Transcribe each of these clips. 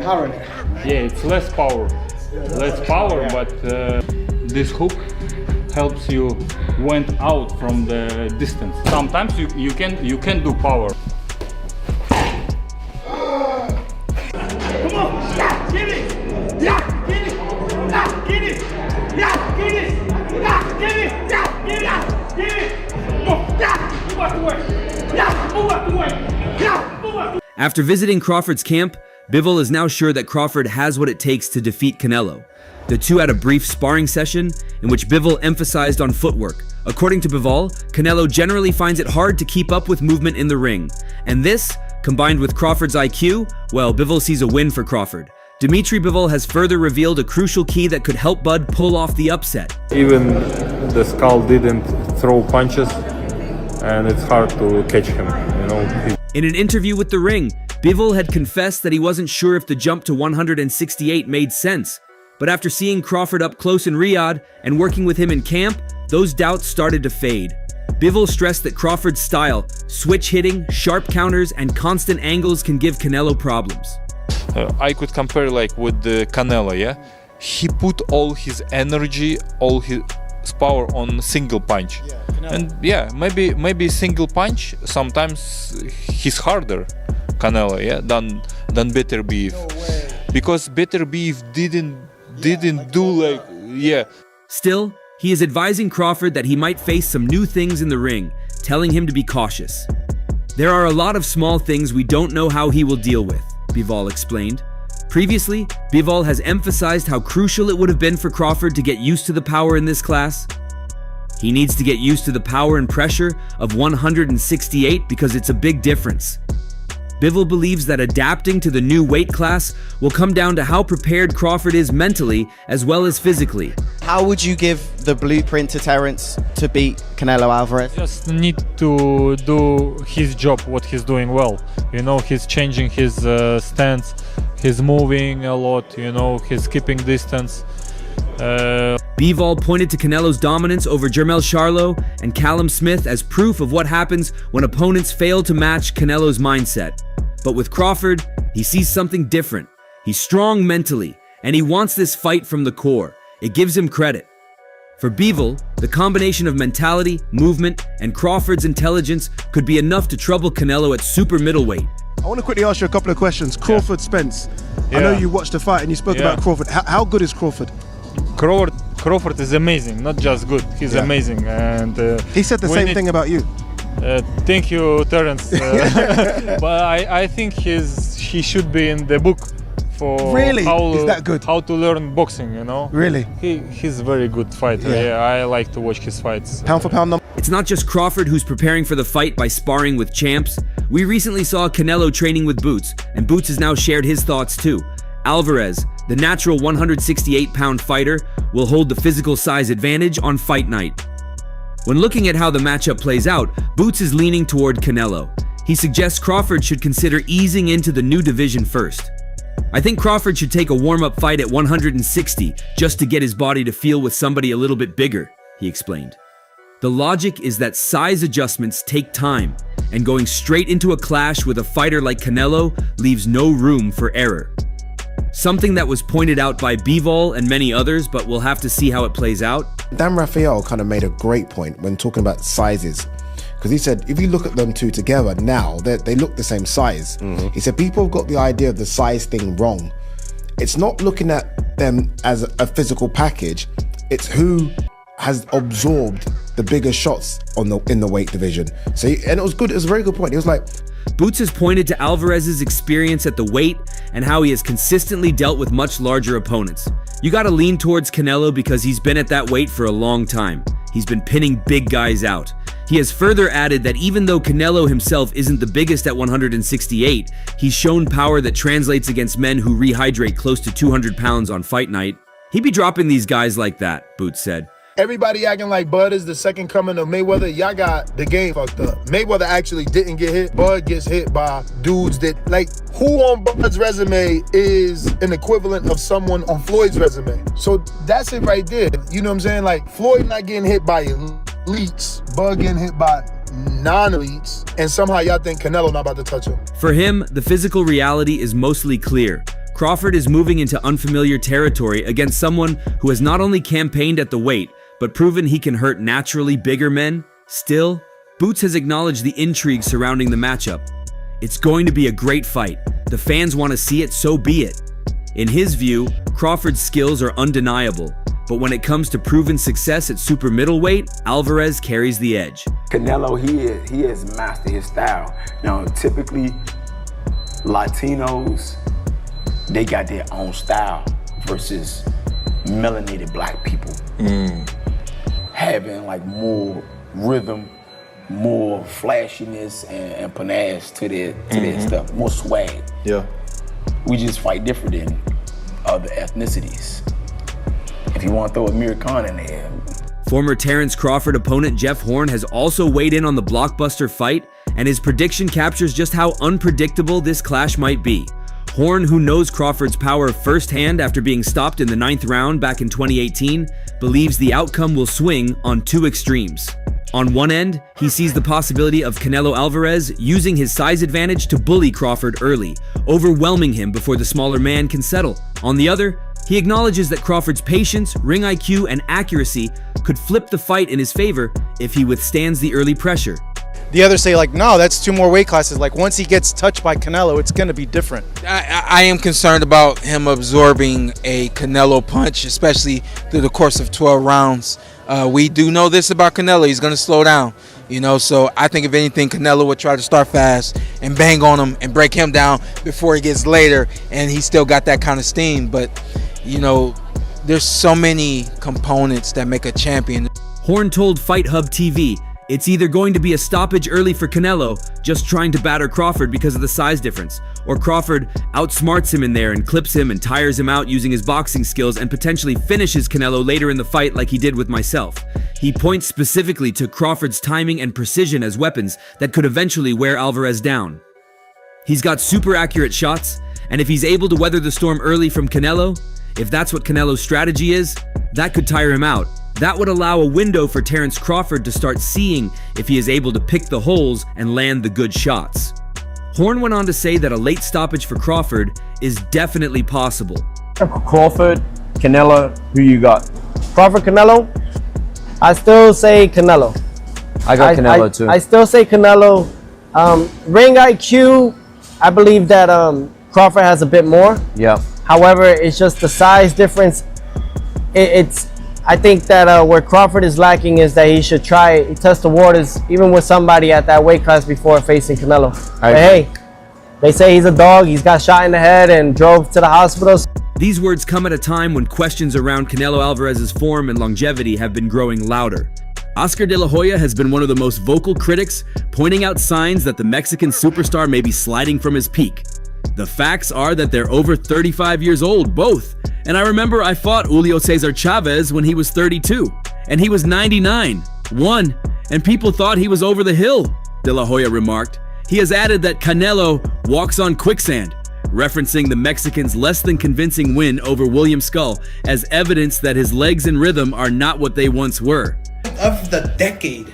Power in it. Yeah, it's less power, but this hook helps you went out from the distance. Sometimes you can do power. Come on, get it, get it, get it, get it, get it, get it. Move out the way. Move out the way. Move out the way. After visiting Crawford's camp, Bivol is now sure that Crawford has what it takes to defeat Canelo. The two had a brief sparring session in which Bivol emphasized on footwork. According to Bivol, Canelo generally finds it hard to keep up with movement in the ring. And this, combined with Crawford's IQ, well, Bivol sees a win for Crawford. Dmitry Bivol has further revealed a crucial key that could help Bud pull off the upset. Even the skull didn't throw punches, and it's hard to catch him, you know. In an interview with The Ring, Bivol had confessed that he wasn't sure if the jump to 168 made sense. But after seeing Crawford up close in Riyadh and working with him in camp, those doubts started to fade. Bivol stressed that Crawford's style, switch hitting, sharp counters, and constant angles can give Canelo problems. I could compare like with the Canelo, yeah? He put all his energy, all his power on single punch. And yeah, maybe single punch sometimes he's harder, Canelo, yeah, than Better Beef. Because Better Beef didn't do like, yeah. Still, he is advising Crawford that he might face some new things in the ring, telling him to be cautious. There are a lot of small things we don't know how he will deal with, Bivol explained. Previously, Bivol has emphasized how crucial it would have been for Crawford to get used to the power in this class. He needs to get used to the power and pressure of 168 because it's a big difference. Bivol believes that adapting to the new weight class will come down to how prepared Crawford is mentally as well as physically. How would you give the blueprint to Terence to beat Canelo Alvarez? Just need to do his job, what he's doing well. You know, he's changing his stance, he's moving a lot, you know, he's keeping distance. Bivol pointed to Canelo's dominance over Jermell Charlo and Callum Smith as proof of what happens when opponents fail to match Canelo's mindset. But with Crawford, he sees something different. He's strong mentally, and he wants this fight from the core. It gives him credit. For Bivol, the combination of mentality, movement, and Crawford's intelligence could be enough to trouble Canelo at super middleweight. I want to quickly ask you a couple of questions. Crawford, Spence. I know you watched the fight and you spoke about Crawford. How good is Crawford? Crawford is amazing, not just good. He's amazing, and he said the same thing about you. Thank you, Terence. But I think he should be in the book for is that good? How to learn boxing. You know. Really? He's a very good fighter. Yeah, I like to watch his fights. Pound for pound number. It's not just Crawford who's preparing for the fight by sparring with champs. We recently saw Canelo training with Boots, and Boots has now shared his thoughts too. Alvarez, the natural 168-pound fighter, will hold the physical size advantage on fight night. When looking at how the matchup plays out, Boots is leaning toward Canelo. He suggests Crawford should consider easing into the new division first. I think Crawford should take a warm-up fight at 160 just to get his body to feel with somebody a little bit bigger, he explained. The logic is that size adjustments take time, and going straight into a clash with a fighter like Canelo leaves no room for error. Something that was pointed out by Bivol and many others, but we'll have to see how it plays out. Dan Raphael kind of made a great point when talking about sizes, because he said if you look at them two together now, they look the same size. He said people have got the idea of the size thing wrong. It's not looking at them as a physical package, it's who has absorbed the bigger shots in the weight division. So and it was good. It was a very good point. He was like, Boots has pointed to Alvarez's experience at the weight and how he has consistently dealt with much larger opponents. You gotta lean towards Canelo because he's been at that weight for a long time. He's been pinning big guys out. He has further added that even though Canelo himself isn't the biggest at 168, he's shown power that translates against men who rehydrate close to 200 pounds on fight night. He'd be dropping these guys like that, Boots said. Everybody acting like Bud is the second coming of Mayweather. Y'all got the game fucked up. Mayweather actually didn't get hit. Bud gets hit by dudes that, like, who on Bud's resume is an equivalent of someone on Floyd's resume? So that's it right there. You know what I'm saying? Like, Floyd not getting hit by elites, Bud getting hit by non-elites, and somehow y'all think Canelo not about to touch him. For him, the physical reality is mostly clear. Crawford is moving into unfamiliar territory against someone who has not only campaigned at the weight, but proven he can hurt naturally bigger men. Still, Boots has acknowledged the intrigue surrounding the matchup. It's going to be a great fight. The fans want to see it, so be it. In his view, Crawford's skills are undeniable, but when it comes to proven success at super middleweight, Alvarez carries the edge. Canelo, he has mastered his style. Now, typically, Latinos, they got their own style versus melanated black people. Having like more rhythm, more flashiness and panache to their stuff, more swag. Yeah. We just fight different than other ethnicities. If you want to throw Amir Khan in there. Former Terence Crawford opponent Jeff Horn has also weighed in on the blockbuster fight, and his prediction captures just how unpredictable this clash might be. Horn, who knows Crawford's power firsthand after being stopped in the 9th round back in 2018, believes the outcome will swing on two extremes. On one end, he sees the possibility of Canelo Alvarez using his size advantage to bully Crawford early, overwhelming him before the smaller man can settle. On the other, he acknowledges that Crawford's patience, ring IQ, and accuracy could flip the fight in his favor if he withstands the early pressure. The others say like, no, that's 2 more weight classes. Like once he gets touched by Canelo, it's going to be different. I am concerned about him absorbing a Canelo punch, especially through the course of 12 rounds. We do know this about Canelo. He's going to slow down, you know. So I think if anything, Canelo would try to start fast and bang on him and break him down before he gets later. And he still got that kind of steam. But, you know, there's so many components that make a champion. Horn told Fight Hub TV, it's either going to be a stoppage early for Canelo, just trying to batter Crawford because of the size difference, or Crawford outsmarts him in there and clips him and tires him out using his boxing skills and potentially finishes Canelo later in the fight like he did with myself. He points specifically to Crawford's timing and precision as weapons that could eventually wear Alvarez down. He's got super accurate shots, and if he's able to weather the storm early from Canelo, if that's what Canelo's strategy is, that could tire him out. That would allow a window for Terence Crawford to start seeing if he is able to pick the holes and land the good shots. Horn went on to say that a late stoppage for Crawford is definitely possible. Crawford, Canelo, who you got? Crawford, Canelo? I still say Canelo. I got Canelo too. I still say Canelo. Ring IQ, I believe that Crawford has a bit more. Yeah. However, it's just the size difference. I think that where Crawford is lacking is that he should test the waters even with somebody at that weight class before facing Canelo. But hey, they say he's a dog, he's got shot in the head and drove to the hospital. These words come at a time when questions around Canelo Alvarez's form and longevity have been growing louder. Oscar de la Hoya has been one of the most vocal critics, pointing out signs that the Mexican superstar may be sliding from his peak. The facts are that they're over 35 years old, both. And I remember I fought Julio Cesar Chavez when he was 32, and he was 99, won, and people thought he was over the hill, De La Hoya remarked. He has added that Canelo walks on quicksand, referencing the Mexican's less than convincing win over William Skull as evidence that his legs and rhythm are not what they once were. Of the decade,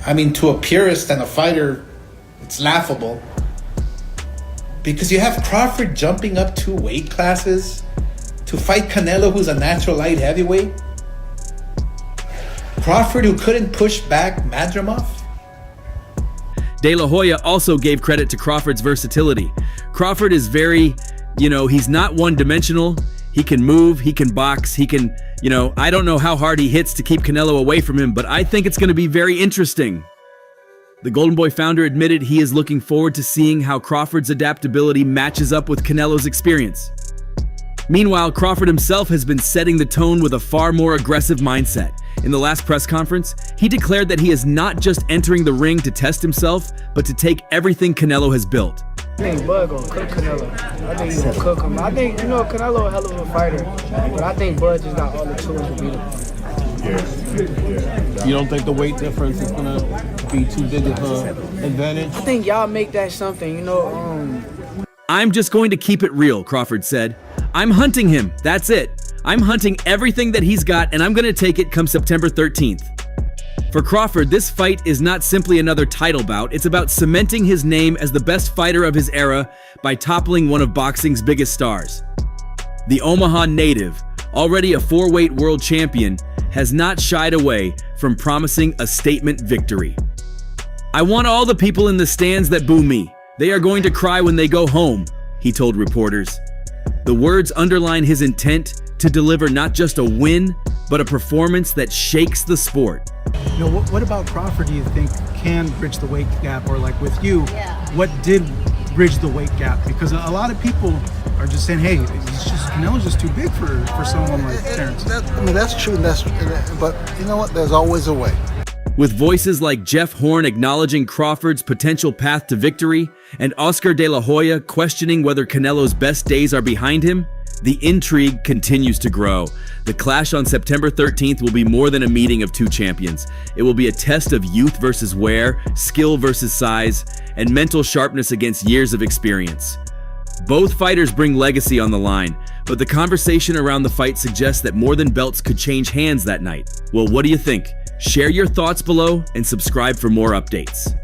I mean, to a purist and a fighter, it's laughable. Because you have Crawford jumping up 2 weight classes to fight Canelo, who's a natural light heavyweight. Crawford, who couldn't push back Madrimov. De La Hoya also gave credit to Crawford's versatility. Crawford is very, he's not one-dimensional. He can move, he can box, he can, I don't know how hard he hits to keep Canelo away from him, but I think it's going to be very interesting. The Golden Boy founder admitted he is looking forward to seeing how Crawford's adaptability matches up with Canelo's experience. Meanwhile, Crawford himself has been setting the tone with a far more aggressive mindset. In the last press conference, he declared that he is not just entering the ring to test himself, but to take everything Canelo has built. I think Bud gonna cook Canelo. I think he's gonna cook him. I think, Canelo a hell of a fighter, but I think Bud just got all the tools to beat him. Yeah. You don't think the weight difference is gonna be too big of an advantage? I think y'all make that something, I'm just going to keep it real, Crawford said. I'm hunting him, that's it. I'm hunting everything that he's got, and I'm gonna take it come September 13th. For Crawford, this fight is not simply another title bout, it's about cementing his name as the best fighter of his era by toppling one of boxing's biggest stars. The Omaha native, already a 4-weight world champion, has not shied away from promising a statement victory. "I want all the people in the stands that boo me. They are going to cry when they go home," he told reporters. The words underline his intent to deliver not just a win, but a performance that shakes the sport. You know, what about Crawford do you think can bridge the weight gap? Or like with you, what did bridge the weight gap? Because a lot of people are just saying, hey, Canelo's just too big for someone like Terence. I mean, that's true, but you know what? There's always a way. With voices like Jeff Horn acknowledging Crawford's potential path to victory, and Oscar de la Hoya questioning whether Canelo's best days are behind him, the intrigue continues to grow. The clash on September 13th will be more than a meeting of two champions. It will be a test of youth versus wear, skill versus size, and mental sharpness against years of experience. Both fighters bring legacy on the line, but the conversation around the fight suggests that more than belts could change hands that night. Well, what do you think? Share your thoughts below and subscribe for more updates.